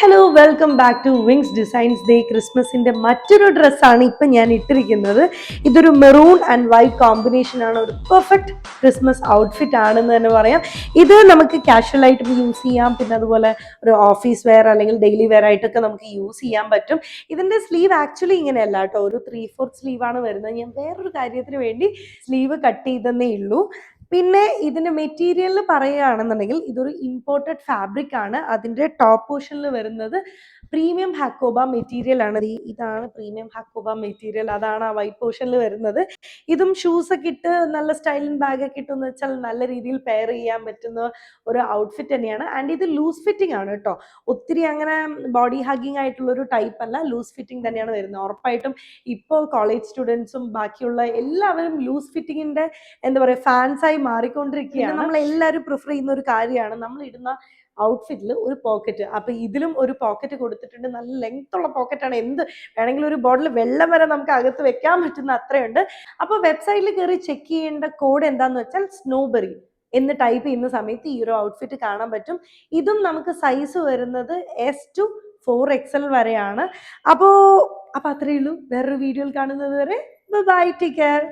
Hello welcome back to Wings Designs day. ക്രിസ്മസിൻ്റെ മറ്റൊരു ഡ്രസ്സാണ് ഇപ്പം ഞാൻ ഇട്ടിരിക്കുന്നത്. ഇതൊരു മെറൂൺ ആൻഡ് വൈറ്റ് കോമ്പിനേഷൻ ആണ്. ഒരു പെർഫെക്റ്റ് ക്രിസ്മസ് ഔട്ട്ഫിറ്റ് ആണെന്ന് തന്നെ പറയാം. ഇത് നമുക്ക് കാഷ്വലായിട്ടും യൂസ് ചെയ്യാം, പിന്നെ അതുപോലെ ഒരു ഓഫീസ് വെയർ അല്ലെങ്കിൽ ഡെയിലി വെയർ ആയിട്ടൊക്കെ നമുക്ക് യൂസ് ചെയ്യാൻ പറ്റും. ഇതിൻ്റെ സ്ലീവ് ആക്ച്വലി ഇങ്ങനെയല്ല കേട്ടോ, ഒരു 3/4 സ്ലീവാണ് വരുന്നത്. ഞാൻ വേറൊരു കാര്യത്തിന് വേണ്ടി സ്ലീവ് കട്ട് ചെയ്തെന്നേ ഉള്ളൂ. പിന്നെ ഇതിൻ്റെ മെറ്റീരിയൽ പറയുകയാണെന്നുണ്ടെങ്കിൽ ഇതൊരു ഇമ്പോർട്ടഡ് ഫാബ്രിക് ആണ്. അതിൻ്റെ ടോപ്പ് പോർഷനിൽ വരുന്നത് പ്രീമിയം ഹാക്കോബ മെറ്റീരിയൽ ആണ്. ഇതാണ് പ്രീമിയം ഹാക്കോബ മെറ്റീരിയൽ, അതാണ് ആ വൈറ്റ് പോർഷനിൽ വരുന്നത്. ഇതും ഷൂസ് ഒക്കെ ഇട്ട് നല്ല സ്റ്റൈലിംഗ് ബാഗൊക്കെ ഇട്ടെന്ന് വെച്ചാൽ നല്ല രീതിയിൽ പെയർ ചെയ്യാൻ പറ്റുന്ന ഒരു ഔട്ട്ഫിറ്റ് തന്നെയാണ്. ആൻഡ് ഇത് ലൂസ് ഫിറ്റിംഗ് ആണ് കേട്ടോ, ഒത്തിരി അങ്ങനെ ബോഡി ഹഗ്ഗിങ് ആയിട്ടുള്ളൊരു ടൈപ്പ് അല്ല, ലൂസ് ഫിറ്റിംഗ് തന്നെയാണ് വരുന്നത്. ഉറപ്പായിട്ടും ഇപ്പോൾ കോളേജ് സ്റ്റുഡൻസും ബാക്കിയുള്ള എല്ലാവരും ലൂസ് ഫിറ്റിങ്ങിൻ്റെ എന്താ പറയുക ഫാൻസായി മാറിക്കൊണ്ടിരിക്കുകയാണ്. നമ്മൾ എല്ലാവരും പ്രിഫർ ചെയ്യുന്ന ഒരു കാര്യമാണ് നമ്മൾ ഇടുന്ന ഔട്ട്ഫിറ്റിൽ ഒരു പോക്കറ്റ്. അപ്പൊ ഇതിലും ഒരു പോക്കറ്റ് കൊടുത്തിട്ടുണ്ട്, നല്ല ലെങ്ത് ഉള്ള പോക്കറ്റാണ്. എന്ത് വേണമെങ്കിലും ഒരു ബോട്ടിൽ വെള്ളം വരെ നമുക്ക് അകത്ത് വെക്കാൻ പറ്റുന്ന അത്രയുണ്ട്. അപ്പോൾ വെബ്സൈറ്റിൽ കയറി ചെക്ക് ചെയ്യേണ്ട കോഡ് എന്താന്ന് വെച്ചാൽ സ്നോബെറി എന്ന് ടൈപ്പ് ചെയ്യുന്ന സമയത്ത് ഈ ഒരു ഔട്ട്ഫിറ്റ് കാണാൻ പറ്റും. ഇതും നമുക്ക് സൈസ് വരുന്നത് S to 4XL വരെയാണ്. അപ്പോൾ അത്രയേ ഉള്ളൂ. വേറൊരു വീഡിയോയിൽ കാണുന്നത് വരെ ബൈ, ടേക്ക് കെയർ.